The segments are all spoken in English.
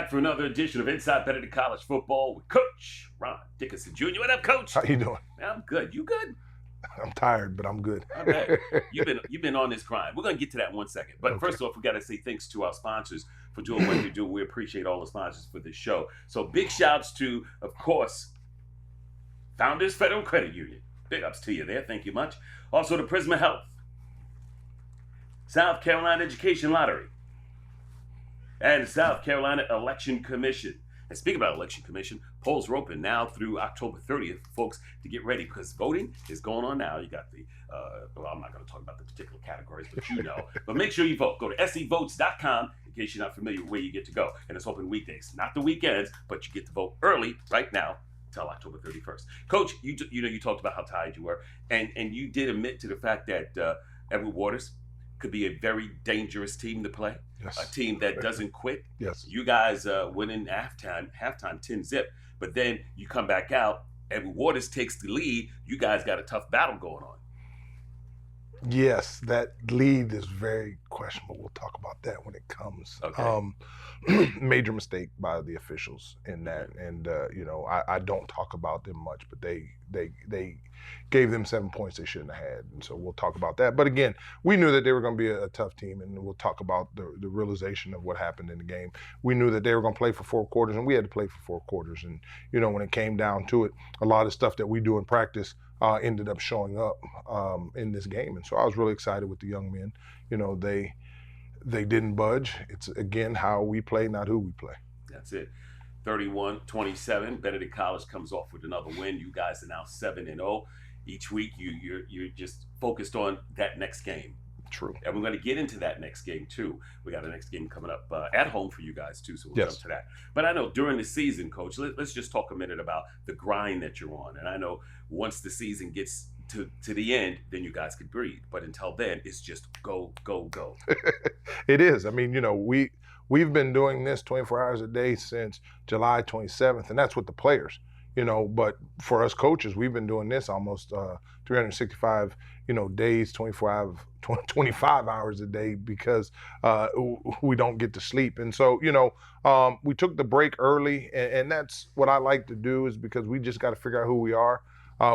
back for another edition of Inside Benedict College Football with Coach Ron Dickerson Jr. What up, Coach? How you doing? Man, I'm good. You good? I'm tired, but I'm good. I bet. You've been on this grind. We're gonna get to that in 1 second. But Okay. First off, we gotta say thanks to our sponsors for doing what they do. We appreciate all the sponsors for this show. So big shouts to, of course, Founders Federal Credit Union. Big ups to you there. Thank you much. Also to Prisma Health, South Carolina Education Lottery, and South Carolina Election Commission. And speaking about Election Commission, polls are open now through October 30th, folks, to get ready because voting is going on now. You got the, well, I'm not going to talk about the particular categories, but you know. But make sure you vote. Go to sevotes.com in case you're not familiar with where you get to go. And it's open weekdays, not the weekends, but you get to vote early right now until October 31st. Coach, you talked about how tired you were, and you did admit to the fact that Edward Waters could be a very dangerous team to play. Yes. A team that doesn't quit. Yes. You guys went in halftime 10-zip, but then you come back out. Edward Waters takes the lead. You guys got a tough battle going on. Yes, that lead is very questionable. We'll talk about that when it comes. Okay. Major mistake by the officials in that, and I don't talk about them much, but they gave them 7 points they shouldn't have had, and so we'll talk about that. But again, we knew that they were going to be a tough team, and we'll talk about the realization of what happened in the game. We knew that they were going to play for 4 quarters, and we had to play for 4 quarters. And when it came down to it, a lot of stuff that we do in practice ended up showing up in this game. And so I was really excited with the young men. They didn't budge. It's, again, how we play, not who we play. That's it. 31-27. Benedict College comes off with another win. You guys are now 7-0. Each week you're just focused on that next game. True. And we're going to get into that next game, too. We got a next game coming up at home for you guys, too, so we'll jump to that. But I know during the season, Coach, let's just talk a minute about the grind that you're on. And I know once the season gets to the end, then you guys could breathe. But until then, it's just go, go, go. It is. I mean, we've been doing this 24 hours a day since July 27th, and that's with the players. But for us coaches, we've been doing this almost 365, days, 25 hours a day because we don't get to sleep. And so, we took the break early, and that's what I like to do is because we just got to figure out who we are.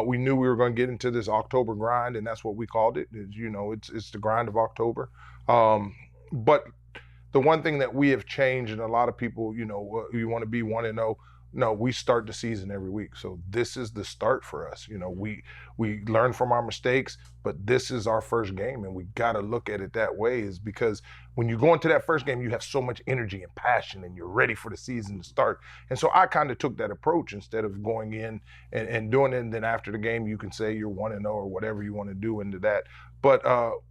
We knew we were going to get into this October grind, and that's what we called it. It's the grind of October. But the one thing that we have changed, and a lot of people, you want to be 1-0. No, we start the season every week. So this is the start for us. We learn from our mistakes, but this is our first game, and we got to look at it that way is because when you go into that first game, you have so much energy and passion, and you're ready for the season to start. And so I kind of took that approach instead of going in and doing it, and then after the game, you can say you're 1-0 or whatever you want to do into that. But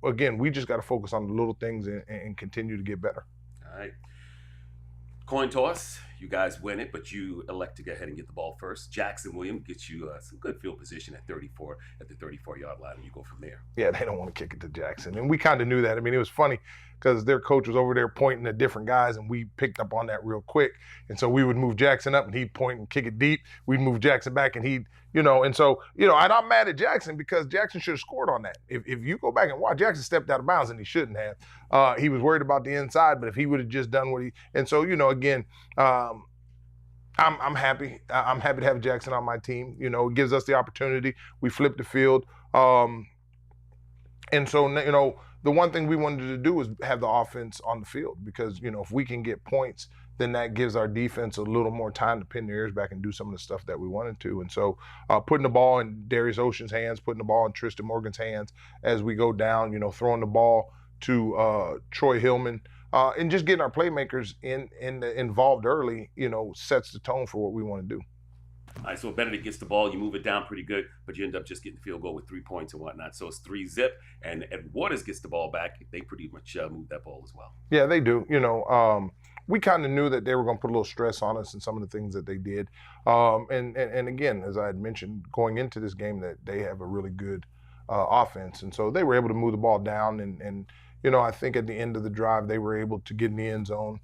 again, we just got to focus on the little things and continue to get better. All right. Coin toss. You guys win it, but you elect to go ahead and get the ball first. Jackson Williams gets you some good field position at the 34-yard line, and you go from there. Yeah, they don't want to kick it to Jackson. And we kind of knew that. I mean, it was funny because their coach was over there pointing at different guys, and we picked up on that real quick. And so we would move Jackson up, and he'd point and kick it deep. We'd move Jackson back, and he'd, and so, and I'm mad at Jackson because Jackson should have scored on that. If you go back and watch, Jackson stepped out of bounds, and he shouldn't have. He was worried about the inside, but if he would have just done and so, again, I'm happy. I'm happy to have Jackson on my team. It gives us the opportunity. We flip the field. And so, the one thing we wanted to do was have the offense on the field because, if we can get points, then that gives our defense a little more time to pin their ears back and do some of the stuff that we wanted to. And so putting the ball in Darius Ocean's hands, putting the ball in Tristan Morgan's hands as we go down, throwing the ball to Troy Hillman, and just getting our playmakers involved early, sets the tone for what we want to do. All right, so Benedict gets the ball, you move it down pretty good, but you end up just getting the field goal with 3 points and whatnot. So it's 3-zip, and Waters gets the ball back. They pretty much move that ball as well. Yeah, they do. We kind of knew that they were going to put a little stress on us in some of the things that they did. And again, as I had mentioned, going into this game, that they have a really good offense. And so they were able to move the ball down. And I think at the end of the drive, they were able to get in the end zone,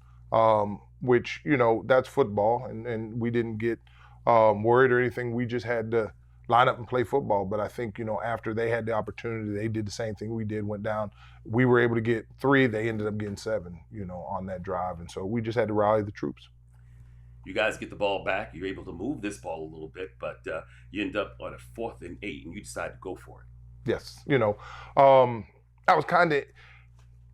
which, that's football. And we didn't get worried or anything. We just had to line up and play football. But I think, after they had the opportunity, they did the same thing we did, went down. We were able to get 3. They ended up getting 7, on that drive. And so we just had to rally the troops. You guys get the ball back. You're able to move this ball a little bit, but you end up on a 4th and 8, and you decide to go for it. Yes, I was kind of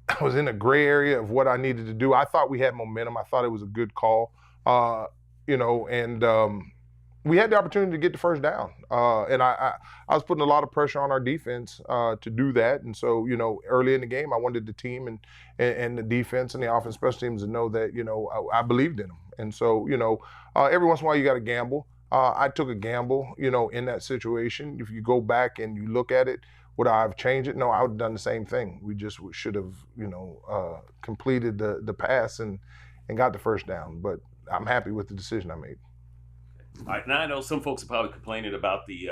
I was in a gray area of what I needed to do. I thought we had momentum. I thought it was a good call, and we had the opportunity to get the first down. And I was putting a lot of pressure on our defense to do that. And so, early in the game, I wanted the team and the defense and the offense special teams to know that, I believed in them. And so, every once in a while you got to gamble. I took a gamble, in that situation. If you go back and you look at it, would I have changed it? No, I would have done the same thing. We just should have, completed the pass and got the first down. But I'm happy with the decision I made. All right, now I know some folks are probably complaining about the,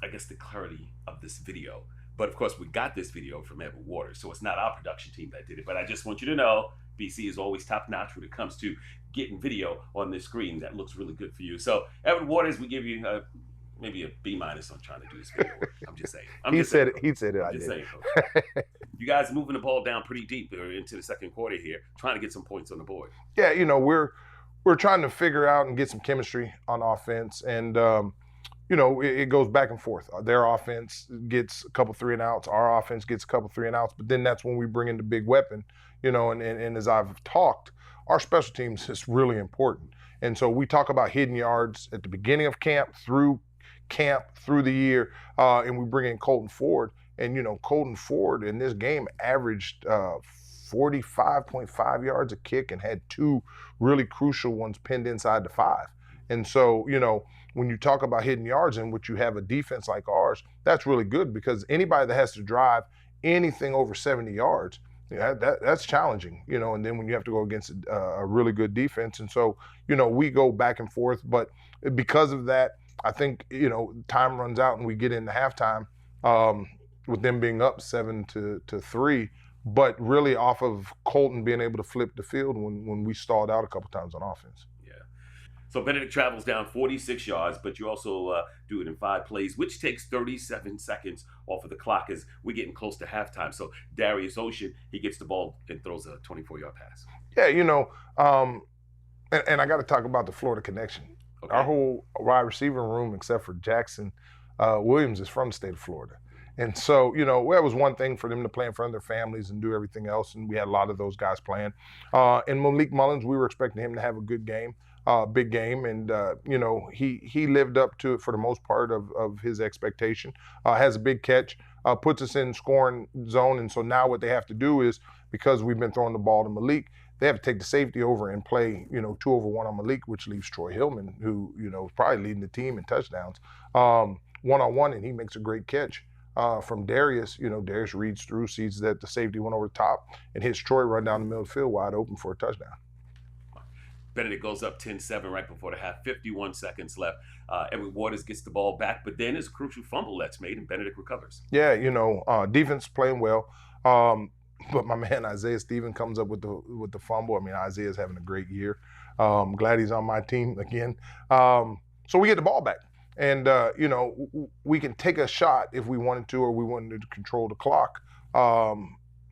the clarity of this video. But of course, we got this video from Edward Waters, so it's not our production team that did it. But I just want you to know, BC is always top notch when it comes to getting video on this screen that looks really good for you. So, Edward Waters, we give you maybe a B- on trying to do this video. I'm just saying. He said it. I'm just saying, Coach. You guys moving the ball down pretty deep into the second quarter here, trying to get some points on the board. Yeah, we're trying to figure out and get some chemistry on offense, and it goes back and forth. Their offense gets a couple 3-and-outs. Our offense gets a couple 3-and-outs. But then that's when we bring in the big weapon. And as I've talked, our special teams is really important. And so we talk about hidden yards at the beginning of camp, through the year, and we bring in Colton Ford. And Colton Ford in this game averaged 45.5 yards a kick and had 2 really crucial ones pinned inside the 5. And so, when you talk about hidden yards in which you have a defense like ours, that's really good, because anybody that has to drive anything over 70 yards, that's challenging, and then when you have to go against a really good defense. And so, we go back and forth, but because of that, I think, time runs out and we get into halftime with them being up 7-3, but really off of Colton being able to flip the field when we stalled out a couple times on offense. Yeah. So Benedict travels down 46 yards, but you also do it in 5 plays, which takes 37 seconds off of the clock as we're getting close to halftime. So Darius Ocean, he gets the ball and throws a 24-yard pass. Yeah, and I got to talk about the Florida connection. Okay. Our whole wide receiver room, except for Jackson Williams, is from the state of Florida. And so, it was one thing for them to play in front of their families and do everything else, and we had a lot of those guys playing. And Malik Mullins, we were expecting him to have a good game, big game, and, he lived up to it for the most part of his expectation. Has a big catch, puts us in scoring zone, and so now what they have to do is, because we've been throwing the ball to Malik, they have to take the safety over and play, 2-over-1 on Malik, which leaves Troy Hillman, who, is probably leading the team in touchdowns, one-on-one, and he makes a great catch. From Darius, Darius reads through, sees that the safety went over the top, and hits Troy run down the middle of the field wide open for a touchdown. Benedict goes up 10-7 right before the half, 51 seconds left. Edward Waters gets the ball back, but then there's a crucial fumble that's made, and Benedict recovers. Yeah, defense playing well, but my man Isaiah Stephen comes up with the fumble. I mean, Isaiah's having a great year. Glad he's on my team again. So we get the ball back. And, we can take a shot if we wanted to, or we wanted to control the clock.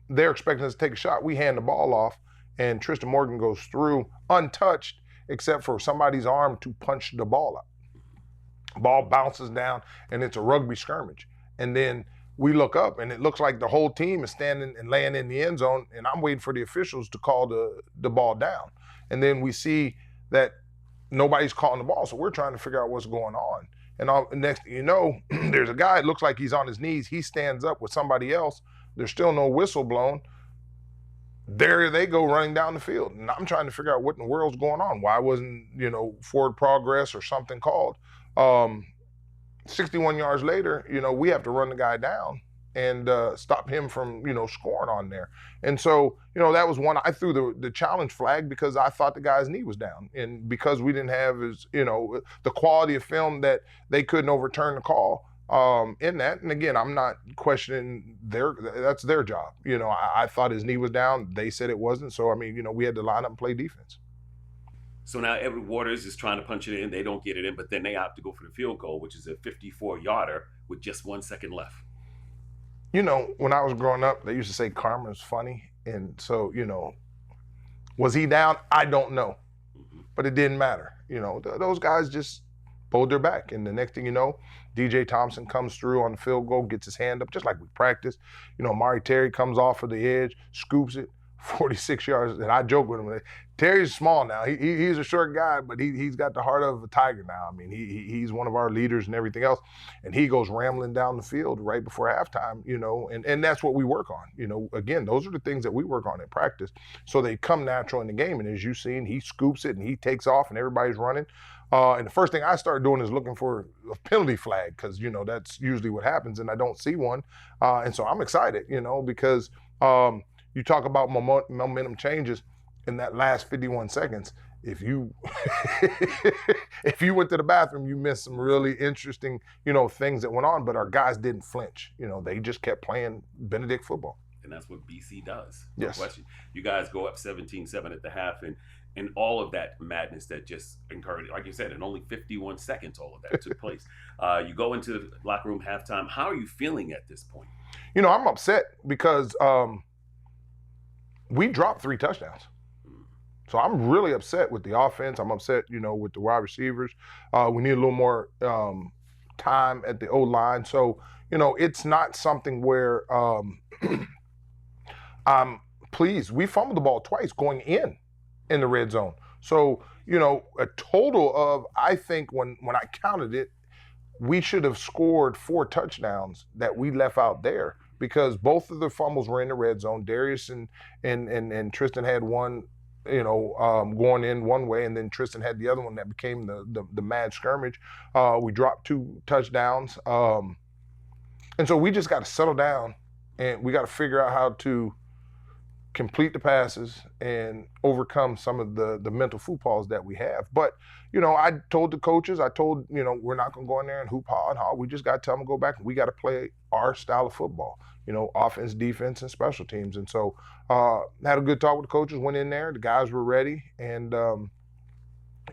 They're expecting us to take a shot. We hand the ball off, and Tristan Morgan goes through untouched, except for somebody's arm to punch the ball out. Ball bounces down, and it's a rugby scrimmage. And then we look up, and it looks like the whole team is standing and laying in the end zone, and I'm waiting for the officials to call the ball down. And then we see that nobody's calling the ball, so we're trying to figure out what's going on. And next thing you know, there's a guy, it looks like he's on his knees. He stands up with somebody else. There's still no whistle blown. There they go running down the field. And I'm trying to figure out what in the world's going on. Why wasn't, forward progress or something called? 61 yards later, we have to run the guy down and stop him from, scoring on there. And so, that was one. I threw the challenge flag because I thought the guy's knee was down. And because we didn't have his, the quality of film that they couldn't overturn the call in that. And again, I'm not questioning that's their job. I thought his knee was down. They said it wasn't. So, we had to line up and play defense. So now Edward Waters is trying to punch it in. They don't get it in, but then they opt to go for the field goal, which is a 54-yarder with just 1 second left. When I was growing up, they used to say karma's funny. And so, was he down? I don't know. but it didn't matter. You know, those guys just pulled their back. And the next thing you know, DJ Thompson comes through on the field goal, gets his hand up, just like we practiced. You know, Mari Terry comes off of the edge, scoops it, 46 yards. And I joke with him. Terry's small now. He's a short guy, but he's got the heart of a tiger now. I mean, he's one of our leaders and everything else. And he goes rambling down the field right before halftime, you know, and that's what we work on. You know, again, those are the things that we work on in practice. So they come natural in the game. And as you've seen, he scoops it and he takes off and everybody's running. And the first thing I started doing is looking for a penalty flag because, you know, that's usually what happens and I don't see one. And so I'm excited, you know, because you talk about momentum changes in that last 51 seconds. If you if you went to the bathroom, you missed some really interesting, you know, things that went on, but our guys didn't flinch. You know, they just kept playing Benedict football. And that's what BC does. No Yes. question. You guys go up 17-7 at the half and all of that madness that just occurred, like you said, in only 51 seconds, all of that took place. You go into the locker room halftime. How are you feeling at this point? You know, I'm upset because we dropped 3 touchdowns. So I'm really upset with the offense. I'm upset, you know, with the wide receivers. We need a little more time at the O-line. So, you know, it's not something where I'm pleased. We fumbled the ball twice going in the red zone. So, you know, a total of, I think when I counted it, we should have scored 4 touchdowns that we left out there because both of the fumbles were in the red zone. Darius and Tristan had one, you know, going in one way, and then Tristan had the other one that became the mad skirmish. We dropped 2 touchdowns. And so we just got to settle down and we got to figure out how to complete the passes and overcome some of the mental footballs that we have. But, you know, I told the coaches, you know, we're not going to go in there and hoop, haw, and haw. We just got to tell them to go back and we got to play our style of football, you know, offense, defense, and special teams. And so had a good talk with the coaches, went in there, the guys were ready. And,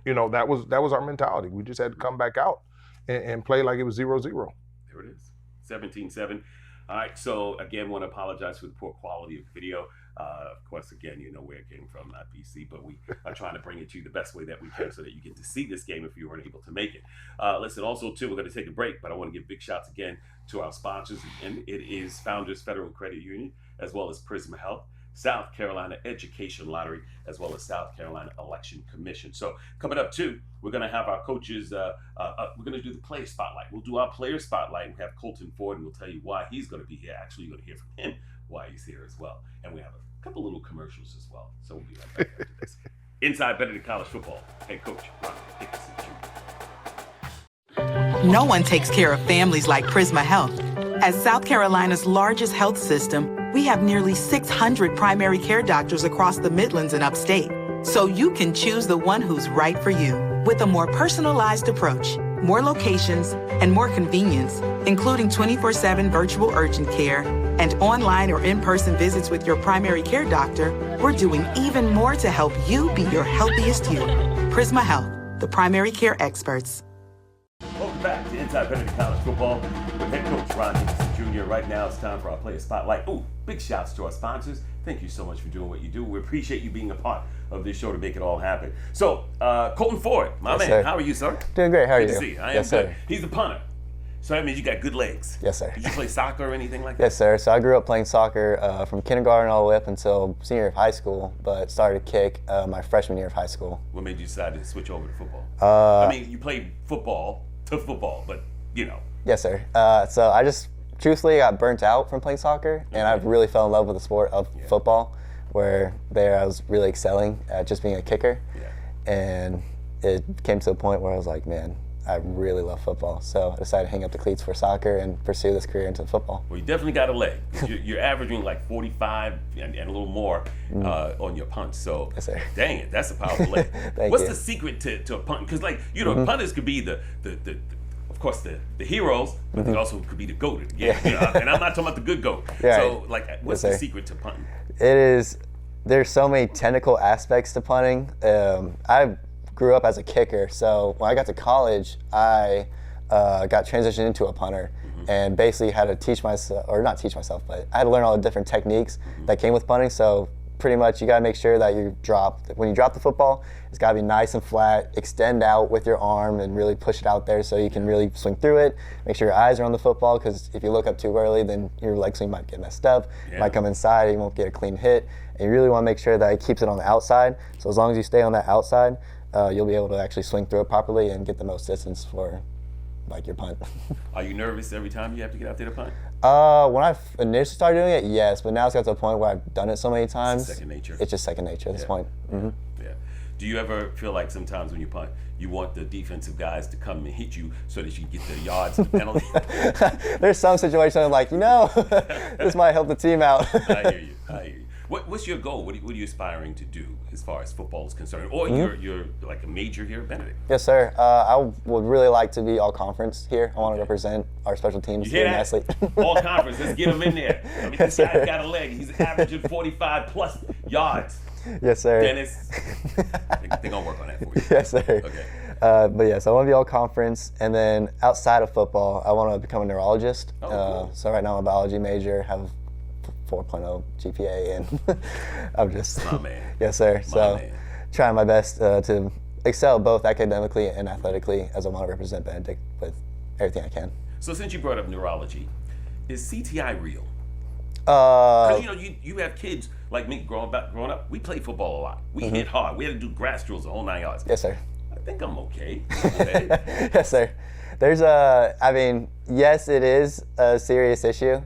you know, that was our mentality. We just had to come back out and play like it was 0-0. There it is, 17-7. All right, so again, want to apologize for the poor quality of the video. Of course, again, you know where it came from, not BC, but we are trying to bring it to you the best way that we can so that you get to see this game if you weren't able to make it. Listen, also, too, we're going to take a break, but I want to give big shouts again to our sponsors. And it is Founders Federal Credit Union, as well as Prisma Health, South Carolina Education Lottery, as well as South Carolina Election Commission. So coming up, too, we're going to have our coaches, we're going to do the player spotlight. We'll do our player spotlight and we have Colton Ford, and we'll tell you why he's going to be here. Actually, you're going to hear from him why he's here as well. And we have a couple little commercials as well. So we'll be right back after this. Inside Benedict College Football, head coach Ron Dickerson Jr. No one takes care of families like Prisma Health. As South Carolina's largest health system, we have nearly 600 primary care doctors across the Midlands and upstate. So you can choose the one who's right for you. With a more personalized approach, more locations, and more convenience, including 24/7 virtual urgent care and online or in-person visits with your primary care doctor, we're doing even more to help you be your healthiest you. Prisma Health, the primary care experts. Welcome back to Inside Benedict College Football with head coach Ron Dickerson Jr. Right now, it's time for our player spotlight. Ooh, big shouts to our sponsors. Thank you so much for doing what you do. We appreciate you being a part of this show to make it all happen. So, Colton Ford, my man, sir. how are you, sir? Doing great. How are Good you? to see you. I am Yes, good. sir. He's the punter. So that means you got good legs. Yes, sir. Did you play soccer or anything like that? Yes, sir. So I grew up playing soccer from kindergarten all the way up until senior year of high school, but started kick my freshman year of high school. What made you decide to switch over to football? I mean, you played football to football, but you know. Yes, sir. So I just truthfully got burnt out from playing soccer, and I really fell in love with the sport of football, where there I was really excelling at just being a kicker. Yeah. And it came to a point where I was like, man, I really love football. So I decided to hang up the cleats for soccer and pursue this career into football. Well, you definitely got a leg. You're averaging like 45 and a little more on your punts. So, Yes, sir. dang it, that's a powerful leg. Thank What's you. the secret to a punt? Because, like, you know, punters could be of course, the heroes, but they also could be the GOAT of the game. You know? And I'm not talking about the good GOAT. Yeah, So, like, what's Yes, the sir. secret to punting? There's so many technical aspects to punting. I grew up as a kicker, so when I got to college, I got transitioned into a punter and basically had to teach myself, or not teach myself, but I had to learn all the different techniques that came with punting. So pretty much you got to make sure that when you drop the football, it's got to be nice and flat, extend out with your arm and really push it out there so you can really swing through it. Make sure your eyes are on the football, because if you look up too early, then your leg swing might get messed up. It might come inside, you won't get a clean hit. And you really want to make sure that it keeps it on the outside. So as long as you stay on that outside, you'll be able to actually swing through it properly and get the most distance for like your punt. Are you nervous every time you have to get out there to punt? When I initially started doing it, yes, but now it's got to a point where I've done it so many times. It's second nature. It's just second nature at this point. Mm-hmm. Yeah. Do you ever feel like sometimes when you punt, you want the defensive guys to come and hit you so that you get the yards and the penalty? There's some situations I'm like, this might help the team out. I hear you. What's your goal? What are you aspiring to do as far as football is concerned? Or you're like a major here at Benedict? Yes, sir. I would really like to be all conference here. I want to represent our special teams here nicely. All conference. Let's get him in there. I mean, this guy's got a leg. He's averaging 45 plus yards. Yes, sir. Dennis, they're going to work on that for you. Yes, sir. Okay. But yes, I want to be all conference, and then outside of football, I want to become a neurologist. Cool. So right now I'm a biology major, have 4.0 GPA, and I'm just my man. Yes, sir. So trying my best to excel both academically and athletically, as I want to represent Benedict with everything I can. So since you brought up neurology, is CTI real? Because you have kids like me growing up. We played football a lot. We hit hard. We had to do grass drills the whole 9 yards. Yes, sir. I think I'm okay. Yes, sir. There's yes, it is a serious issue.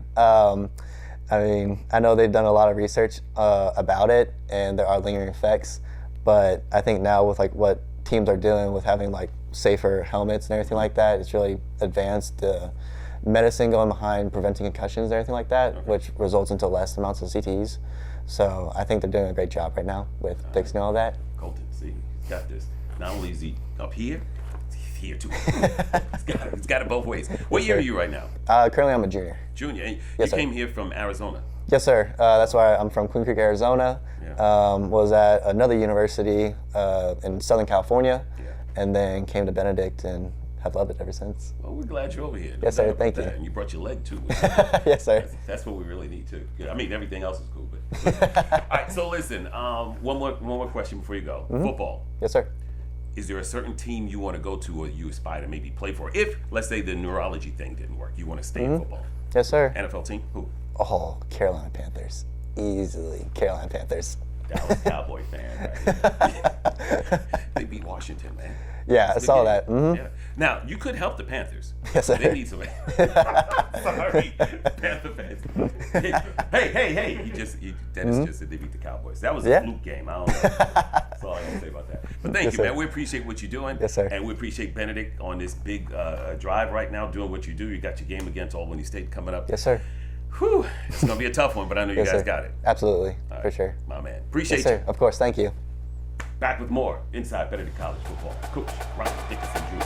I know they've done a lot of research about it, and there are lingering effects. But I think now with like what teams are doing with having like safer helmets and everything like that, it's really advanced medicine going behind preventing concussions and everything like that, which results into less amounts of CTEs. So I think they're doing a great job right now with fixing all that. Colton, see, he's got this. Not only is he up here, he's here too. He's got it both ways. What year are you right now? Currently I'm a junior. Junior. And Yes, you sir. came here from Arizona. Yes, sir. That's why I'm from Queen Creek, Arizona. Was at another university in Southern California, and then came to Benedict and have loved it ever since. Well, we're glad you're over here. Yes, sir. Thank you. And you brought your leg too. Yes, sir. That's what we really need too. I mean, everything else is cool, but. All right. So listen, one more question before you go. Football. Yes, sir. Is there a certain team you want to go to or you aspire to maybe play for? If, let's say, the neurology thing didn't work, you want to stay in football. Yes, sir. NFL team? Who? Oh, Carolina Panthers. Easily, Carolina Panthers. Dallas Cowboy fan, right? They beat Washington, man. Yeah, I saw that. Yeah. Now, you could help the Panthers. Yes, sir. They need some. Sorry, Panther fans. Hey. Dennis just said they beat the Cowboys. That was a fluke game. I don't know. That's all I got to say about that. But thank you, man. We appreciate what you're doing. Yes, sir. And we appreciate Benedict on this big drive right now, doing what you do. You got your game against Albany State coming up. Yes, sir. Whew. It's going to be a tough one, but I know you Yes, guys sir. got it. Absolutely, All for right, sure. my man. Appreciate Yes, sir. you. Of course, thank you. Back with more Inside Benedict College Football. Coach Ron Dickerson Jr.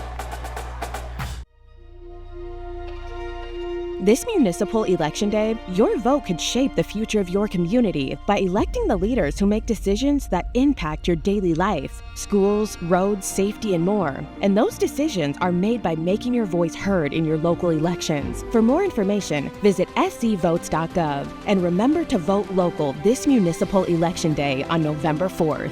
This municipal election day, your vote could shape the future of your community by electing the leaders who make decisions that impact your daily life, schools, roads, safety, and more. And those decisions are made by making your voice heard in your local elections. For more information, visit scvotes.gov. And remember to vote local this municipal election day on November 4th.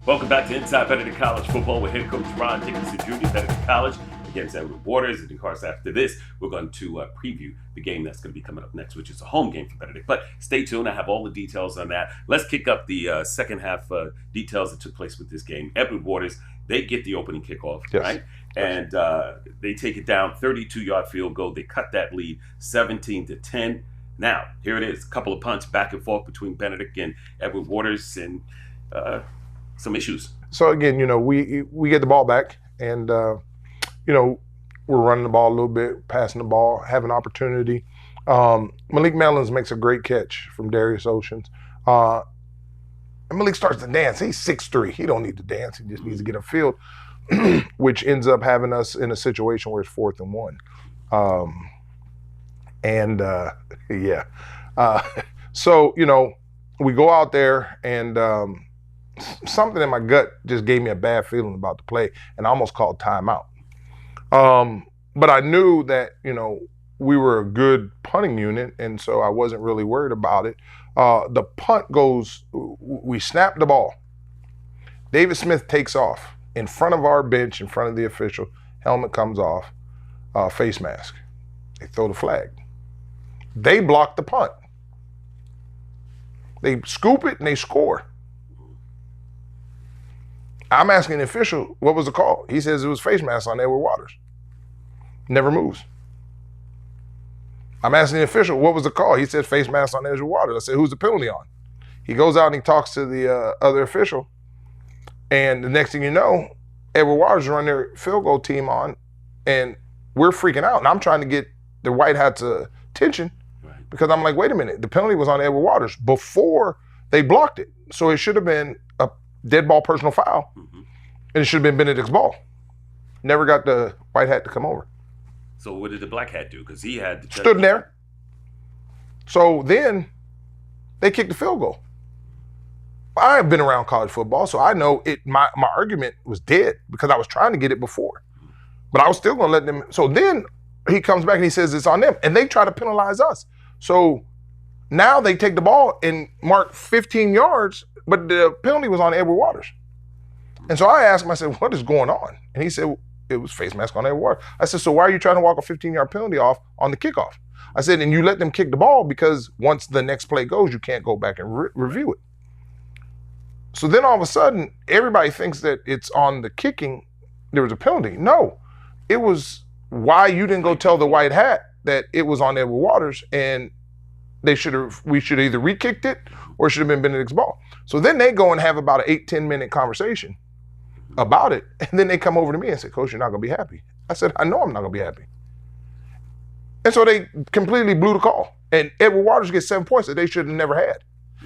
Welcome back to Inside Benedict College Football with head coach Ron Dickerson Jr. Benedict College against Edward Waters. And of course, after this, we're going to preview the game that's going to be coming up next, which is a home game for Benedict. But stay tuned. I have all the details on that. Let's kick up the second half details that took place with this game. Edward Waters, they get the opening kickoff, right? And they take it down, 32-yard field goal. They cut that lead 17-10. Now, here it is. A couple of punts back and forth between Benedict and Edward Waters, and some issues. So again, we get the ball back, and we're running the ball a little bit, passing the ball, have an opportunity. Malik Mellons makes a great catch from Darius Oceans. And Malik starts to dance. He's 6'3". He don't need to dance. He just needs to get upfield, which ends up having us in a situation where it's 4th and 1. So, we go out there, and something in my gut just gave me a bad feeling about the play, and I almost called timeout. But I knew that, we were a good punting unit, and so I wasn't really worried about it. The punt goes, we snap the ball. David Smith takes off in front of our bench, in front of the official. Helmet comes off, face mask. They throw the flag. They block the punt. They scoop it and they score. I'm asking the official, what was the call? He says it was face mask on Edward Waters. Never moves. I'm asking the official, what was the call? He said face mask on Edward Waters. I said, who's the penalty on? He goes out and he talks to the other official. And the next thing you know, Edward Waters run their field goal team on, and we're freaking out. And I'm trying to get the White Hats' attention because I'm like, wait a minute, the penalty was on Edward Waters before they blocked it. So it should have been a dead ball personal foul, and it should have been Benedict's ball. Never got the White Hat to come over. So what did the Black Hat do? Because he had stood there. So then they kicked the field goal. I've been around college football, so I know it. My argument was dead because I was trying to get it before, but I was still going to let them. So then he comes back and he says it's on them, and they try to penalize us. So now they take the ball and mark 15 yards, but the penalty was on Edward Waters. And so I asked him, I said, what is going on? And he said, it was face mask on Edward Waters. I said, so why are you trying to walk a 15-yard penalty off on the kickoff? I said, and you let them kick the ball because once the next play goes, you can't go back and review it. So then all of a sudden, everybody thinks that it's on the kicking, there was a penalty. No, it was why you didn't go tell the White Hat that it was on Edward Waters, and we should have either re-kicked it or it should have been Benedict's ball. So then they go and have about an 8-10 minute conversation about it, and then they come over to me and say, Coach, you're not gonna be happy. I said, I know I'm not gonna be happy. And so they completely blew the call. And Edward Waters gets 7 points that they should have never had.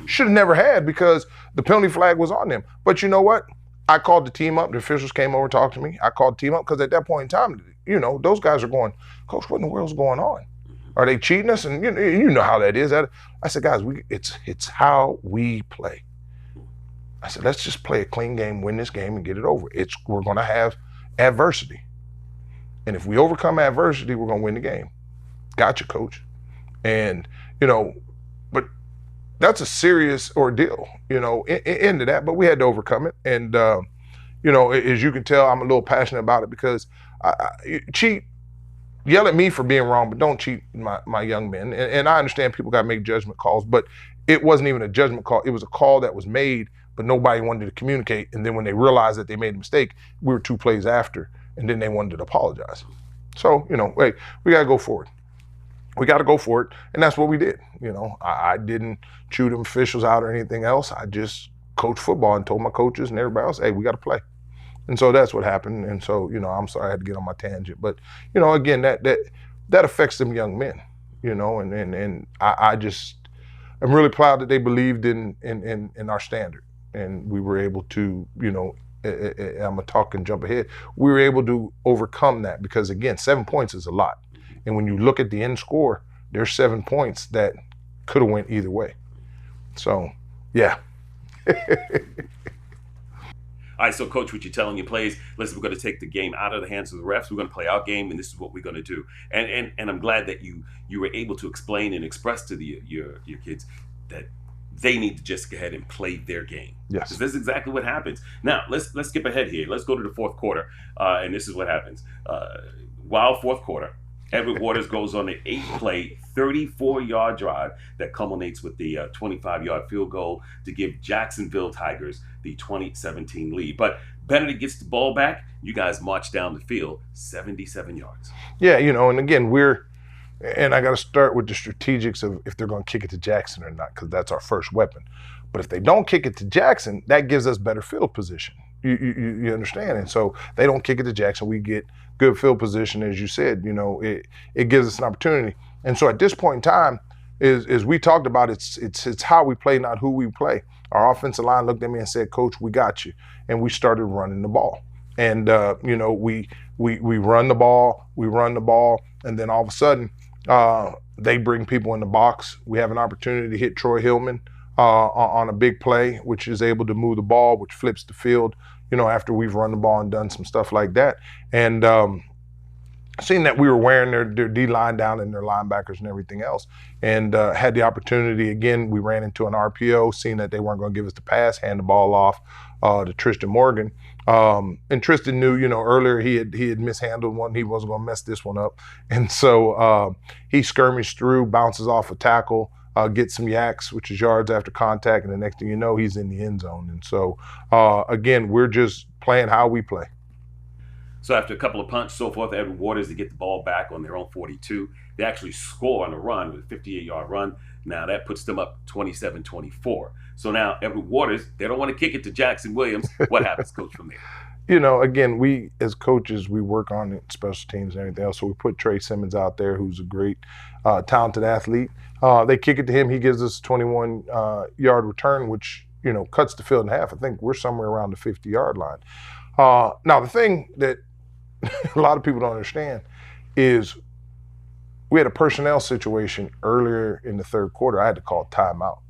Should have never had because the penalty flag was on them. But you know what? I called the team up. The officials came over and talked to me. I called the team up because at that point in time, you know, those guys are going, Coach, what in the world's going on? Are they cheating us? And you know how that is. I said, guys, it's how we play. I said, let's just play a clean game, win this game, and get it over. We're going to have adversity. And if we overcome adversity, we're going to win the game. Gotcha, Coach. And, you know, but that's a serious ordeal, you know, into that. But we had to overcome it. And, you know, as you can tell, I'm a little passionate about it because yell at me for being wrong, but don't cheat my young men. And I understand people got to make judgment calls, but it wasn't even a judgment call. It was a call that was made, but nobody wanted to communicate. And then when they realized that they made a mistake, we were 2 plays after, and then they wanted to apologize. So, you know, hey, we got to go forward. We got to go for it, and that's what we did. You know, I didn't chew them officials out or anything else. I just coached football and told my coaches and everybody else, hey, we got to play. And so that's what happened. And so, you know, I'm sorry I had to get on my tangent. But, you know, again, that affects them young men, you know, and I just am really proud that they believed in our standard. And we were able to, you know, I'm going to talk and jump ahead. We were able to overcome that because, again, 7 points is a lot. And when you look at the end score, there's 7 points that could have went either way. So, yeah. All right, so Coach, what you're telling your players, listen, we're going to take the game out of the hands of the refs. We're going to play our game, and this is what we're going to do. And I'm glad that you were able to explain and express to your kids that they need to just go ahead and play their game. Yes. This is exactly what happens. Now, let's skip ahead here. Let's go to the fourth quarter, and this is what happens. Wild fourth quarter. Edward Waters goes on an 8-play, 34-yard drive that culminates with the 25-yard field goal to give Jacksonville Tigers the 2017 lead. But Benedict gets the ball back. You guys march down the field 77 yards. Yeah, you know, and again, and I got to start with the strategics of if they're going to kick it to Jackson or not, because that's our first weapon. But if they don't kick it to Jackson, that gives us better field position. You understand? And so they don't kick it to Jackson. We get good field position, as you said. You know, it gives us an opportunity. And so at this point in time, as we talked about, it's how we play, not who we play. Our offensive line looked at me and said, Coach, we got you. And we started running the ball. And, you know, we run the ball, and then all of a sudden they bring people in the box. We have an opportunity to hit Troy Hillman on a big play, which is able to move the ball, which flips the field, you know, after we've run the ball and done some stuff like that. And seen that we were wearing their D-line down and their linebackers and everything else, and had the opportunity. Again, we ran into an RPO, seeing that they weren't going to give us the pass, hand the ball off to Tristan Morgan. And Tristan knew, earlier he had mishandled one. He wasn't going to mess this one up. And so he skirmished through, bounces off a tackle, gets some yaks, which is yards after contact, and the next thing you know, he's in the end zone. And so, again, we're just playing how we play. So after a couple of punts, so forth, Edward Waters to get the ball back on their own 42. They actually score on a run with a 58-yard run. Now that puts them up 27-24. So now Edward Waters, they don't want to kick it to Jackson Williams. What happens, Coach, from there? Again, we as coaches, we work on special teams and everything else. So we put Trey Simmons out there, who's a great, talented athlete. They kick it to him. He gives us a 21-yard return, which, cuts the field in half. I think we're somewhere around the 50-yard line. Now, the thing that a lot of people don't understand is we had a personnel situation earlier in the third quarter. I had to call timeout.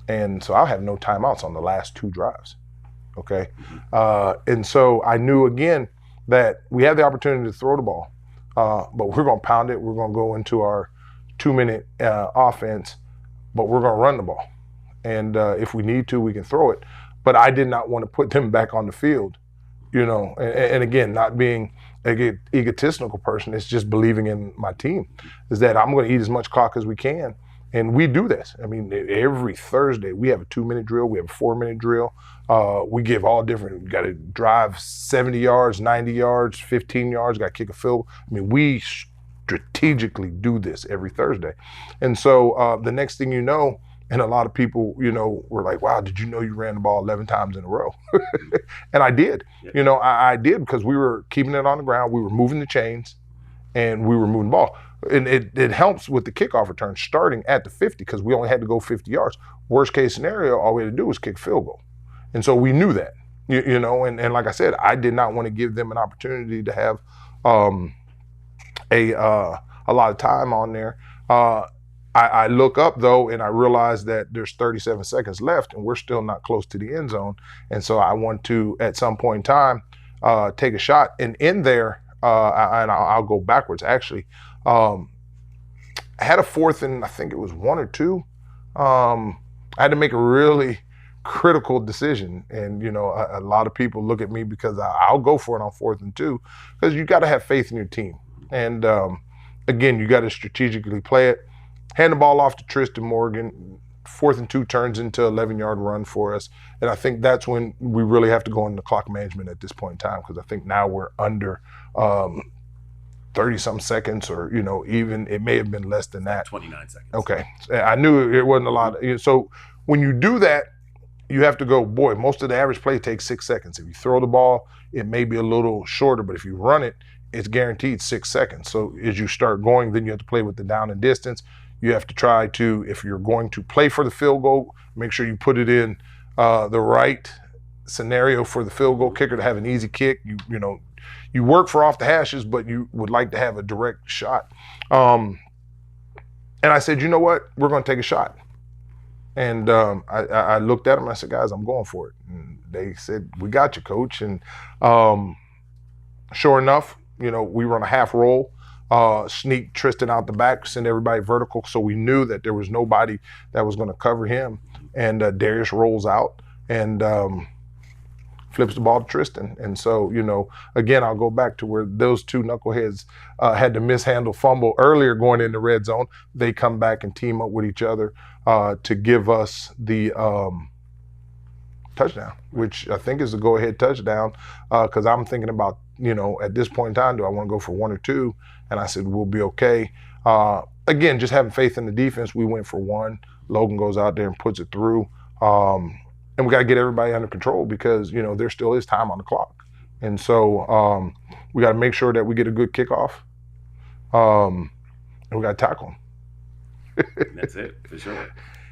And so I'll have no timeouts on the last 2 drives. Okay. And so I knew again that we had the opportunity to throw the ball, but we're going to pound it. We're going to go into our 2-minute offense, but we're going to run the ball. And if we need to, we can throw it. But I did not want to put them back on the field, and again, not being an egotistical person, it's just believing in my team, is that I'm going to eat as much clock as we can. And we do this. I mean, every Thursday we have a 2-minute drill, we have a 4-minute drill. We give all different. We got to drive 70 yards, 90 yards, 15 yards. Got to kick a field. I mean, we strategically do this every Thursday. And so the next thing you know, and a lot of people, were like, "Wow, did you know you ran the ball 11 times in a row?" And I did. Yeah. I did, because we were keeping it on the ground. We were moving the chains, and we were moving the ball. And it helps with the kickoff return starting at the 50, because we only had to go 50 yards. Worst case scenario, all we had to do was kick field goal. And so we knew that, and like I said, I did not want to give them an opportunity to have a lot of time on there. I look up, though, and I realize that there's 37 seconds left, and we're still not close to the end zone. And so I want to, at some point in time, take a shot. And in there, and I'll go backwards, actually. I had a 4th and I think it was 1 or 2. I had to make a really critical decision. And, a lot of people look at me because I'll go for it on 4th and 2, because you got to have faith in your team. And again, you got to strategically play it. Hand the ball off to Tristan Morgan. 4th and 2 turns into an 11-yard run for us. And I think that's when we really have to go into clock management at this point in time, because I think now we're under 30-some seconds, or, even it may have been less than that. 29 seconds. Okay. I knew it wasn't a lot. So when you do that, you have to go, boy, most of the average play takes 6 seconds. If you throw the ball, it may be a little shorter, but if you run it, it's guaranteed 6 seconds. So as you start going, then you have to play with the down and distance. You have to try to, if you're going to play for the field goal, make sure you put it in the right scenario for the field goal kicker to have an easy kick. You work for off the hashes, but you would like to have a direct shot. And I said, you know what? We're going to take a shot. And I looked at them and I said, guys, I'm going for it. And they said, we got you, coach. And sure enough, we run a half roll, sneak Tristan out the back, send everybody vertical. So we knew that there was nobody that was going to cover him. And Darius rolls out and flips the ball to Tristan. And so, again, I'll go back to where those 2 knuckleheads had to mishandle fumble earlier going in the red zone. They come back and team up with each other to give us the touchdown, which I think is a go-ahead touchdown, because I'm thinking about, at this point in time, do I want to go for 1 or 2? And I said, we'll be okay. Again, just having faith in the defense, we went for 1. Logan goes out there and puts it through. And we got to get everybody under control, because, there still is time on the clock. And so we got to make sure that we get a good kickoff. And we got to tackle them. That's it, for sure.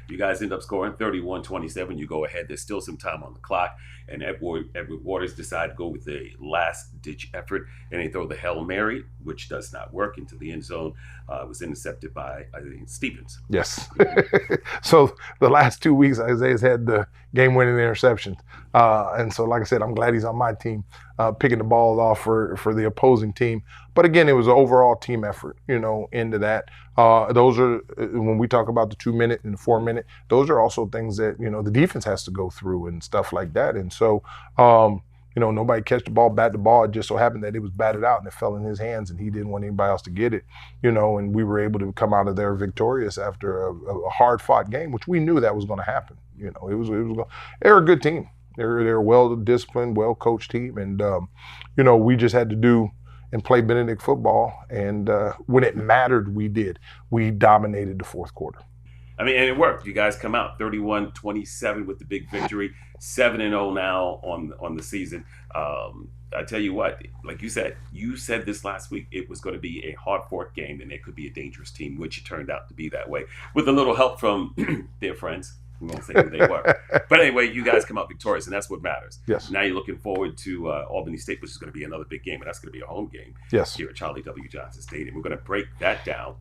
You guys end up scoring 31-27. You go ahead. There's still some time on the clock. And Edward Waters decide to go with the last-ditch effort. And they throw the Hail Mary, which does not work, into the end zone. It was intercepted by, I think, Stevens. Yes. So the last 2 weeks, Isaiah's had the game-winning interceptions. And so, like I said, I'm glad he's on my team, picking the balls off for the opposing team. But again, it was an overall team effort, into that. Those are, when we talk about the 2 minute and the 4 minute, those are also things that, the defense has to go through and stuff like that. And so, nobody catch the ball, bat the ball. It just so happened that it was batted out and it fell in his hands and he didn't want anybody else to get it, and we were able to come out of there victorious after a hard fought game, which we knew that was going to happen. They're a good team. They're a well-disciplined, well-coached team. And, we just had to do and play Benedict football. And when it mattered, we did. We dominated the fourth quarter. I mean, and it worked. You guys come out 31-27 with the big victory, 7-0 now on the season. I tell you what, like you said this last week, it was going to be a hard-fought game and it could be a dangerous team, which it turned out to be that way, with a little help from their friends. We won't say who they were. But anyway, you guys come out victorious, and that's what matters. Yes. Now you're looking forward to Albany State, which is going to be another big game, and that's going to be a home game here at Charlie W. Johnson Stadium. We're going to break that down.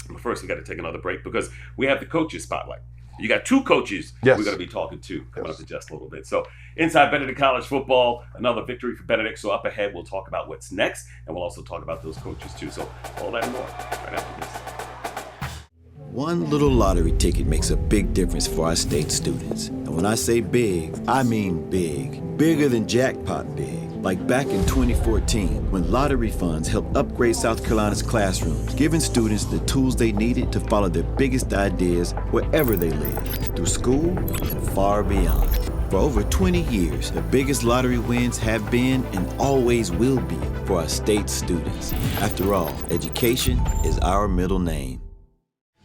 But first, we got to take another break because we have the coaches spotlight. You got two coaches we're going to be talking to coming up in just a little bit. So inside Benedict College football, another victory for Benedict. So up ahead, we'll talk about what's next, and we'll also talk about those coaches too. So all that and more right after this. One little lottery ticket makes a big difference for our state students. And when I say big, I mean big. Bigger than jackpot big. Like back in 2014, when lottery funds helped upgrade South Carolina's classrooms, giving students the tools they needed to follow their biggest ideas wherever they live, through school and far beyond. For over 20 years, the biggest lottery wins have been and always will be for our state students. After all, education is our middle name.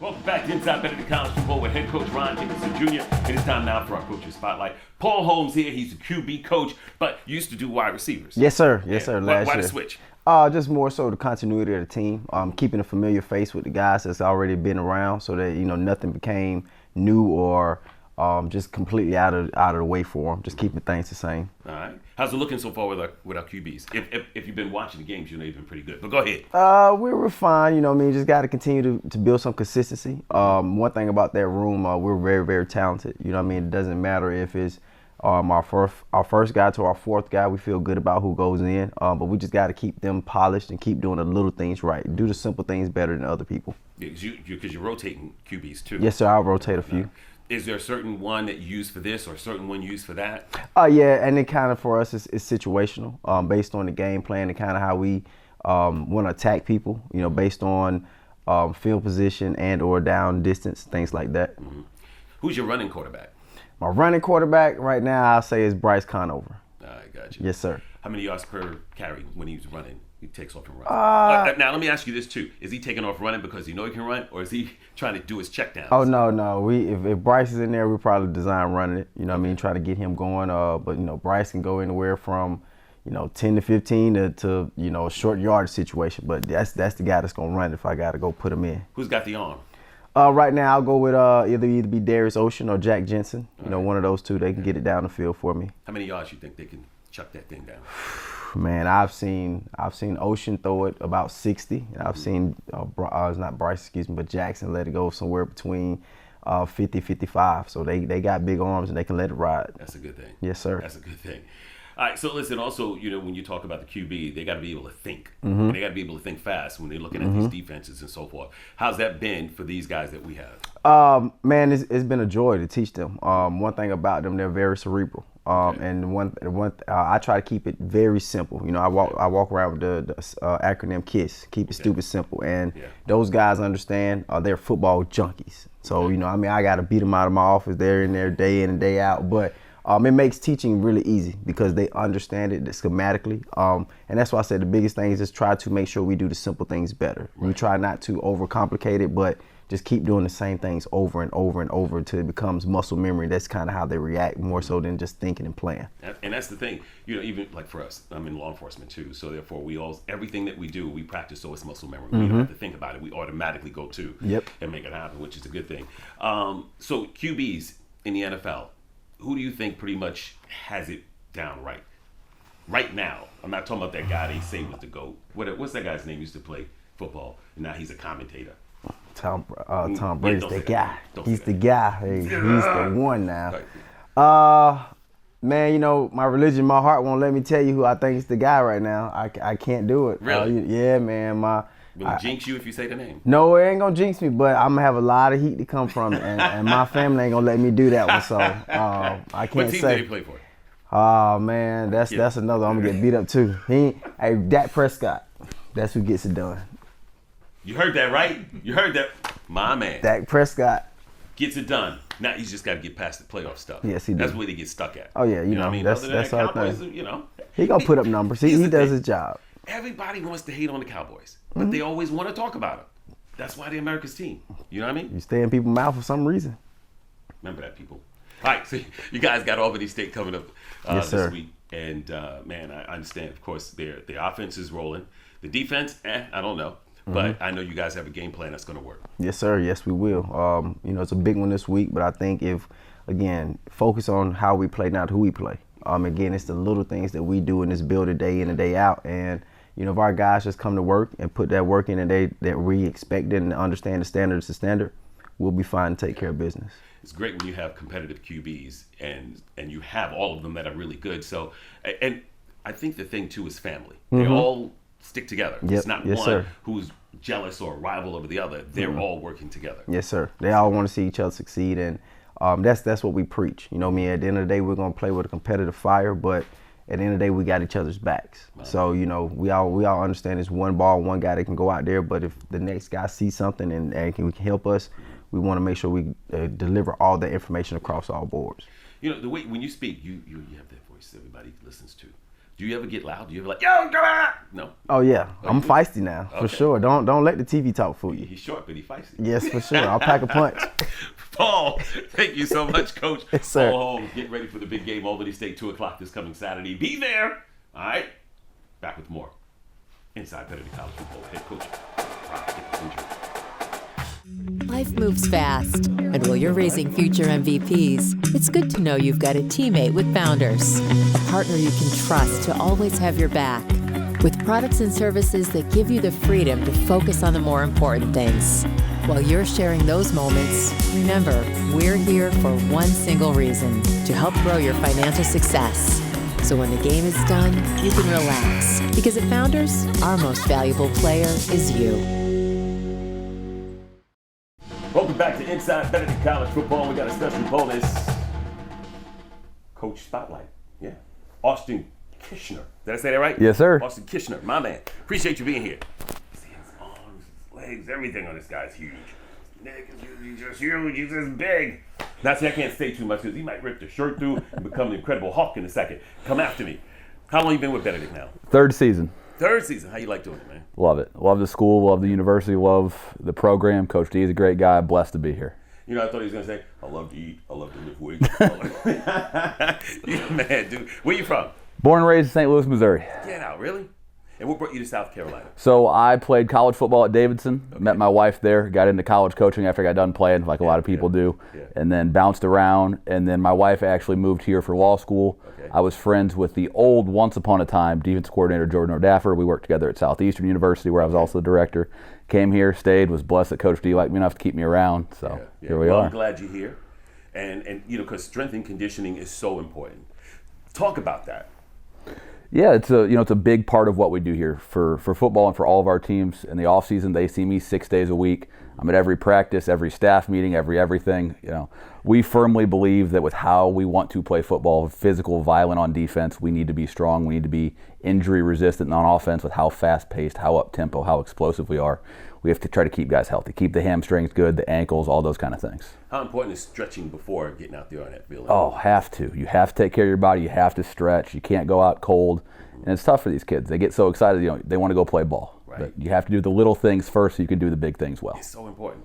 Welcome back to Inside Benedict College Football with head coach Ron Dickerson Jr. It is time now for our coaches spotlight. Paul Holmes here. He's the QB coach, but you used to do wide receivers. Yes, sir. Yes, sir. Why the switch? Just more so the continuity of the team, keeping a familiar face with the guys that's already been around, so that nothing became new or just completely out of the way for them. Just keeping things the same. All right. How's it looking so far with our QBs? If you've been watching the games, you've been pretty good. But go ahead. We're fine. Just got to continue to build some consistency. One thing about that room, we're very, very talented. It doesn't matter if it's our first guy to our fourth guy. We feel good about who goes in. But we just got to keep them polished and keep doing the little things right. Do the simple things better than other people. Yeah, because you're rotating QBs too. Yes, sir. I'll rotate a few. Is there a certain one that you use for this or a certain one you use for that? Yeah, and it kind of for us is situational, based on the game plan and kind of how we want to attack people, based on field position and or down distance, things like that. Mm-hmm. Who's your running quarterback? My running quarterback right now, I'll say is Bryce Conover. I got you. Yes, sir. How many yards per carry when he's running? He takes off and runs. Now, let me ask you this, too. Is he taking off running because he knows he can run, or is he trying to do his checkdowns? Oh, no. If Bryce is in there, we probably design running it, try to get him going. But, Bryce can go anywhere from, 10 to 15 to a short yard situation. But that's the guy that's going to run if I got to go put him in. Who's got the arm? Right now, I'll go with either be Darius Ocean or Jack Jensen. One of those two. They can get it down the field for me. How many yards you think they can chuck that thing down? Man, I've seen Ocean throw it about 60. I've seen it's not Bryce, excuse me, but Jackson let it go somewhere between 50, 55. So they got big arms and they can let it ride. That's a good thing. Yes, sir. That's a good thing. All right, so listen, also, when you talk about the QB, they got to be able to think. Mm-hmm. And they got to be able to think fast when they're looking at these defenses and so forth. How's that been for these guys that we have? Man, it's been a joy to teach them. One thing about them, they're very cerebral. And one I try to keep it very simple. I walk around with the acronym KISS, keep it stupid simple. And those guys understand they're football junkies. So, I got to beat them out of my office. They're in there day in and day out. But it makes teaching really easy because they understand it schematically. And that's why I said the biggest thing is just try to make sure we do the simple things better. Right. We try not to overcomplicate it, but just keep doing the same things over and over and over until it becomes muscle memory. That's kind of how they react more so than just thinking and playing. And that's the thing, even like for us, I'm in law enforcement too. So therefore everything that we do, we practice so it's muscle memory. We don't have to think about it. We automatically go to and make it happen, which is a good thing. So QBs in the NFL, who do you think pretty much has it down right now? I'm not talking about that guy they say was the GOAT. What's that guy's name? He used to play football, and now he's a commentator. Tom Brady's the guy. He's the guy. Hey, he's the one now. Man, you know, my religion, my heart won't let me tell you who I think is the guy right now. I can't do it. Really? Yeah, man. Will it jinx you if you say the name? No, it ain't gonna jinx me, but I'm gonna have a lot of heat to come from it, and my family ain't gonna let me do that one. So I can't What team say. did he play for? Oh man, that's another. I'm gonna get beat up too. Hey, Dak Prescott. That's who gets it done. You heard that, right? You heard that. My man. Dak Prescott Gets it done. Now you just got to get past the playoff stuff. Yes, he That's does. where they get stuck at. Oh yeah, you know what I mean? that's Other than that, our Cowboys, thing. you know. He gonna put up numbers. He Here's the does thing. his job. Everybody wants to hate on the Cowboys, but they always want to talk about them. That's why they're America's team. You know what I mean? You stay in people's mouth for some reason. Remember that, people. All right, so you guys got Albany State coming up Yes, this sir. week. And, man, I understand, of course, their offense is rolling. The defense, I don't know. But I know you guys have a game plan that's going to work. Yes, sir. Yes, we will. You know, it's a big one this week, but I think if, again, focus on how we play, not who we play. Again, it's the little things that we do in this building day in and day out. And, you know, if our guys just come to work and put that work in and that we expect and understand the standard is the standard, we'll be fine to take care of business. It's great when you have competitive QBs and you have all of them that are really good. So, and I think the thing, too, is family. They all stick together. Yep. It's not Yes, one sir. who's jealous or a rival over the other. They're all working together. Yes, sir. They all want to see each other succeed, and that's what we preach. You know, at the end of the day, we're gonna play with a competitive fire, but at the end of the day, we got each other's backs. So you know, we all understand it's one ball, one guy that can go out there. But if the next guy sees something and can help us, we want to make sure we deliver all the information across all boards. You know, the way when you speak, you have that voice everybody listens to. Do you ever get loud? Do you ever like, yo, come on? No. Oh yeah, I'm feisty now for sure. Don't let the TV talk fool you. He's short, but he's feisty. Yes, for sure. I'll pack a punch. Paul, thank you so much, Coach. Yes, sir. Paul Holmes, get ready for the big game, Albany State, 2 o'clock this coming Saturday. Be there. All right. Back with more. Inside Benedict College Football Head Coach Rob Dickerson. Life moves fast, and while you're raising future MVPs, it's good to know you've got a teammate with Founders, a partner you can trust to always have your back. With products and services that give you the freedom to focus on the more important things. While you're sharing those moments, remember, we're here for one single reason, to help grow your financial success. So when the game is done, you can relax. Because at Founders, our most valuable player is you. Welcome back to Inside Benedict College Football. We got a special bonus. Coach Spotlight. Yeah. Austin Kishner. Did I say that right? Yes, sir. Austin Kishner, my man. Appreciate you being here. See his arms, his legs, everything on this guy's huge. His neck is huge. He's just huge. He's just big. Now, see, I can't say too much because he might rip the shirt through and become the Incredible Hulk in a second. Come after me. How long you been with Benedict now? 3rd season. 3rd season. How you like doing it, man? Love it. Love the school, love the university, love the program. Coach D is a great guy. Blessed to be here. You know, I thought he was going to say, I love to eat, I love to lift weights. Yeah, man, dude. Where you from? Born and raised in St. Louis, Missouri. Get out, really? And what brought you to South Carolina? So I played college football at Davidson. Okay. Met my wife there. Got into college coaching after I got done playing, like a lot of people do. Yeah. And then bounced around. And then my wife actually moved here for law school. Okay. I was friends with the old, once upon a time, defense coordinator Jordan O'Daffer. We worked together at Southeastern University, where I was also the director. Came here, stayed, was blessed that Coach D liked me enough to keep me around. So here we are. I'm glad you're here. And you know, because strength and conditioning is so important. Talk about that. Yeah, it's a big part of what we do here for football and for all of our teams. In the off season, they see me 6 days a week. I'm at every practice, every staff meeting, everything. You know, we firmly believe that with how we want to play football, physical, violent on defense, we need to be strong. We need to be injury resistant on offense with how fast paced, how up tempo, how explosive we are. We have to try to keep guys healthy, keep the hamstrings good, the ankles, all those kind of things. How important is stretching before getting out there on that field? Oh, have to. You have to take care of your body. You have to stretch. You can't go out cold. And it's tough for these kids. They get so excited, you know, they want to go play ball. Right. But you have to do the little things first so you can do the big things well. It's so important.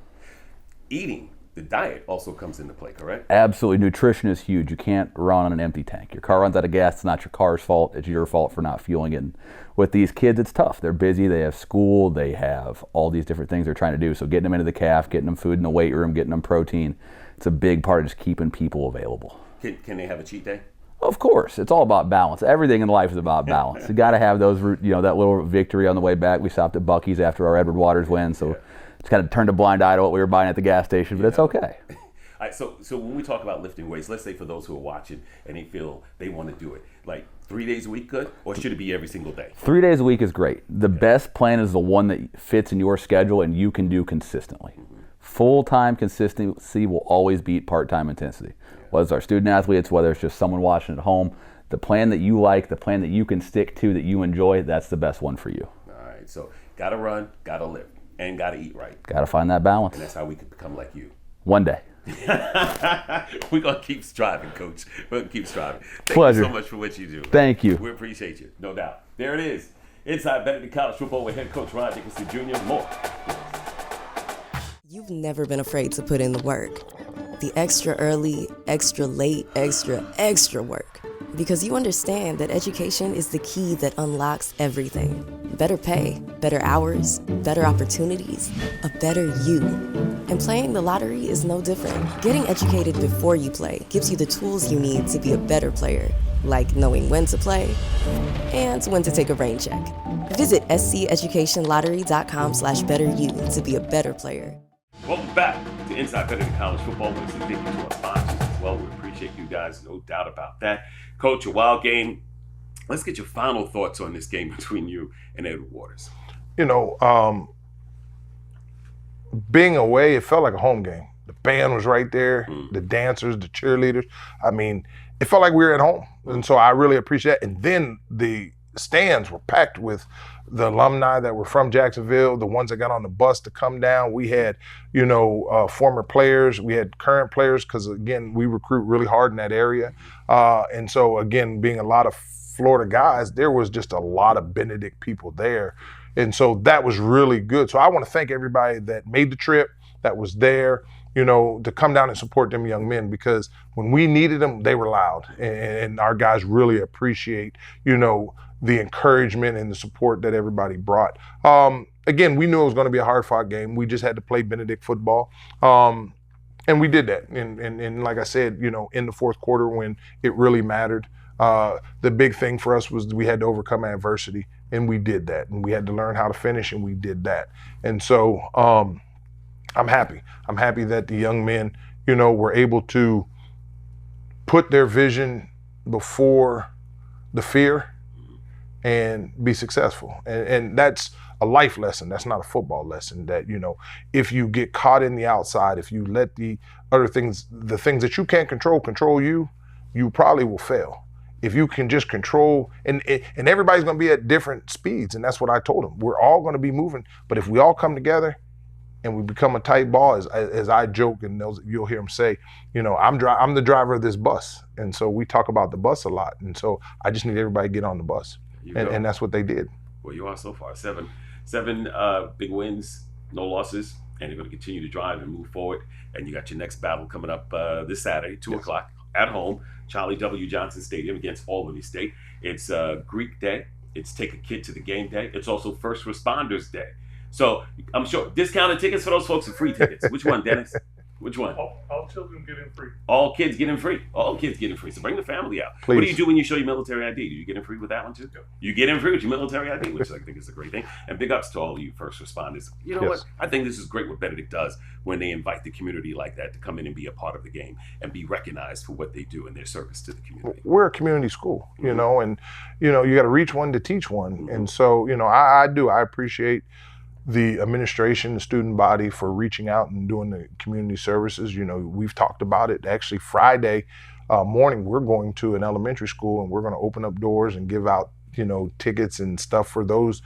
Eating, the diet also comes into play, correct? Absolutely. Nutrition is huge. You can't run on an empty tank. Your car runs out of gas. It's not your car's fault. It's your fault for not fueling it. And with these kids, it's tough. They're busy. They have school. They have all these different things they're trying to do. So getting them into the calf, getting them food in the weight room, getting them protein, it's a big part of just keeping people available. Can they have a cheat day? Of course. It's all about balance. Everything in life is about balance. You got to have those, you know, that little victory on the way back. We stopped at Buc-ee's after our Edward Waters win, so it's kind of turned a blind eye to what we were buying at the gas station, but it's okay. So when we talk about lifting weights, let's say for those who are watching and they feel they want to do it, like 3 days a week good, or should it be every single day? 3 days a week is great. The best plan is the one that fits in your schedule and you can do consistently. Full-time consistency will always beat part-time intensity. Whether it's our student athletes, whether it's just someone watching at home, the plan that you like, the plan that you can stick to, that you enjoy, that's the best one for you. All right, so gotta run, gotta lift, and gotta eat right. Gotta find that balance. And that's how we can become like you. One day. We're going to keep striving, Coach. We're going to keep striving. Thank Pleasure. you so much for what you do. Thank you. We appreciate you, no doubt. There it is. Inside Benedict College Football with head coach Ron Dickerson Jr. More. You've never been afraid to put in the work. The extra early, extra late, extra work. Because you understand that education is the key that unlocks everything. Better pay, better hours, better opportunities, a better you. And playing the lottery is no different. Getting educated before you play gives you the tools you need to be a better player, like knowing when to play and when to take a rain check. Visit sceducationlottery.com/betteryou to be a better player. Welcome back to Inside Benedict College Football. We're thank you to our sponsors as well. We appreciate you guys, no doubt about that. Coach, a wild game. Let's get your final thoughts on this game between you and Edward Waters. You know, being away, it felt like a home game. The band was right there, the dancers, the cheerleaders. I mean, it felt like we were at home. And so I really appreciate that. And then the stands were packed with the alumni that were from Jacksonville, the ones that got on the bus to come down. We had, former players. We had current players because, again, we recruit really hard in that area. And so, again, being a lot of Florida guys, there was just a lot of Benedict people there. And so that was really good. So I want to thank everybody that made the trip, that was there, to come down and support them young men, because when we needed them, they were loud. And our guys really appreciate, the encouragement and the support that everybody brought. Again, we knew it was going to be a hard-fought game. We just had to play Benedict football. And we did that. And like I said, in the fourth quarter when it really mattered, the big thing for us was we had to overcome adversity, and we did that. And we had to learn how to finish, and we did that. And so I'm happy. I'm happy that the young men, were able to put their vision before the fear and be successful. And that's a life lesson. That's not a football lesson. That, if you get caught in the outside, if you let the other things, the things that you can't control you, you probably will fail. If you can just control, and everybody's going to be at different speeds, and that's what I told them. We're all going to be moving, but if we all come together and we become a tight ball, as I joke, and you'll hear them say, I'm the driver of this bus, and so we talk about the bus a lot, and so I just need everybody to get on the bus, and that's what they did. Well, you are so far. Seven big wins, no losses, and you're going to continue to drive and move forward. And you got your next battle coming up this Saturday, 2 o'clock at home, Charlie W. Johnson Stadium against Albany State. It's Greek Day. It's Take a Kid to the Game Day. It's also First Responders Day. So I'm sure discounted tickets for those folks are free tickets. Which one, Dennis? Which one? All children get in free. All kids get in free. All kids get in free. So bring the family out. Please. What do you do when you show your military ID? Do you get in free with that one too? Yep. You get in free with your military ID, which I think is a great thing. And big ups to all of you first responders. You know what? I think this is great what Benedict does when they invite the community like that to come in and be a part of the game and be recognized for what they do in their service to the community. We're a community school, and, you got to reach one to teach one. And so, I appreciate the administration, the student body for reaching out and doing the community services. We've talked about it. Actually, Friday morning, we're going to an elementary school and we're going to open up doors and give out, tickets and stuff for those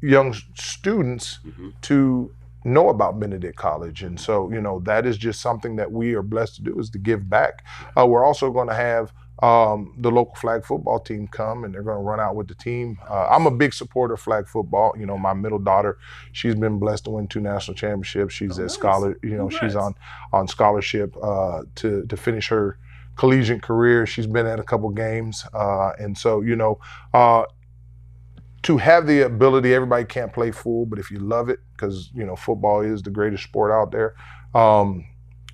young students to know about Benedict College. And so, that is just something that we are blessed to do, is to give back. We're also going to have the local flag football team come, and they're going to run out with the team. I'm a big supporter of flag football. My middle daughter, she's been blessed to win 2 national championships. She's a scholar, she's on scholarship to finish her collegiate career. She's been at a couple games. And so, to have the ability, everybody can't play full, but if you love it, because, football is the greatest sport out there.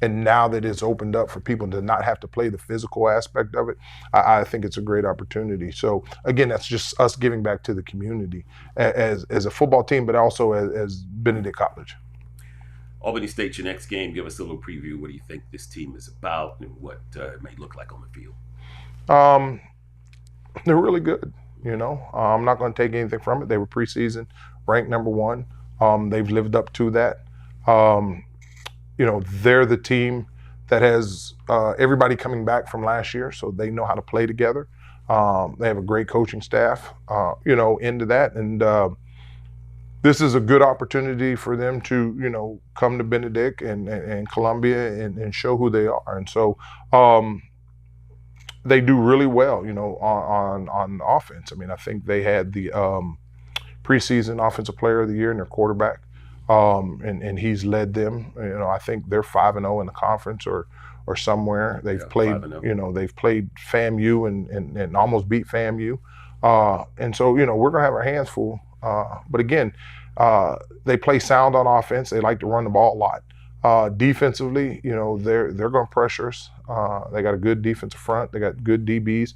And now that it's opened up for people to not have to play the physical aspect of it, I think it's a great opportunity. So again, that's just us giving back to the community as a football team, but also as Benedict College. Albany State, your next game. Give us a little preview. What do you think this team is about and what it may look like on the field? They're really good. I'm not going to take anything from it. They were preseason ranked number 1. They've lived up to that. They're the team that has everybody coming back from last year, so they know how to play together. They have a great coaching staff, into that. And this is a good opportunity for them to, come to Benedict and Columbia and show who they are. And so they do really well, on offense. I mean, I think they had the preseason Offensive Player of the Year in their quarterback, and he's led them. I think they're 5-0 in the conference or somewhere. They've played, 5-0. They've played FAMU and almost beat FAMU. And so, we're gonna have our hands full. But again, they play sound on offense. They like to run the ball a lot. Defensively, they're going to pressure us. They got a good defensive front. They got good DBs.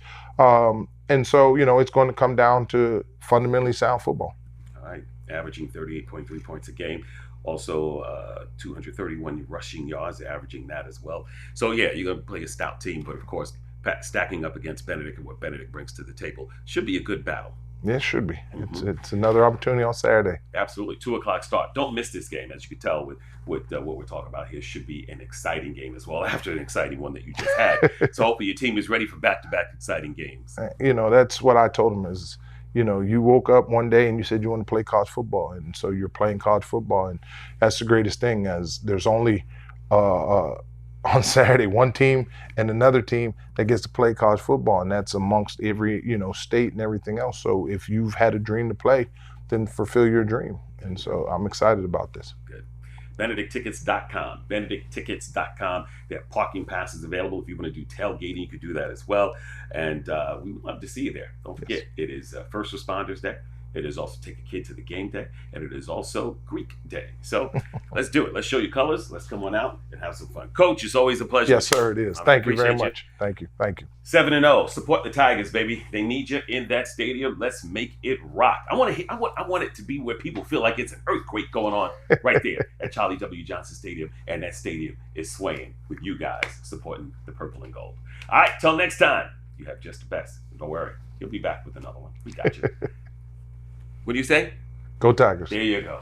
And so, it's going to come down to fundamentally sound football. All right. Averaging 38.3 points a game. Also, 231 rushing yards, averaging that as well. So, yeah, you're going to play a stout team. But, of course, stacking up against Benedict and what Benedict brings to the table should be a good battle. Yeah, it should be. It's another opportunity on Saturday. Absolutely. 2:00 start. Don't miss this game. As you can tell with what we're talking about here, should be an exciting game as well after an exciting one that you just had. So hopefully your team is ready for back-to-back exciting games. That's what I told them is, you woke up one day and you said you want to play college football. And so you're playing college football. And that's the greatest thing, as there's only on Saturday one team and another team that gets to play college football, and that's amongst every state and everything else. So if you've had a dream to play, then fulfill your dream. And so I'm excited about this. Good. BenedictTickets.com. BenedictTickets.com. They have parking passes available. If you want to do tailgating, you could do that as well. And we would love to see you there. Don't forget, It is First Responders Day. It is also Take a Kid to the Game Day, and it is also Greek Day. So let's do it. Let's show you colors. Let's come on out and have some fun. Coach, it's always a pleasure. Yes, sir, it is. Thank you very much. Thank you. 7-0. Support the Tigers, baby. They need you in that stadium. Let's make it rock. I want it to be where people feel like it's an earthquake going on right there at Charlie W. Johnson Stadium, and that stadium is swaying with you guys supporting the purple and gold. All right, till next time, you have just the best. Don't worry. You'll be back with another one. We got you. What do you say? Go Tigers. There you go.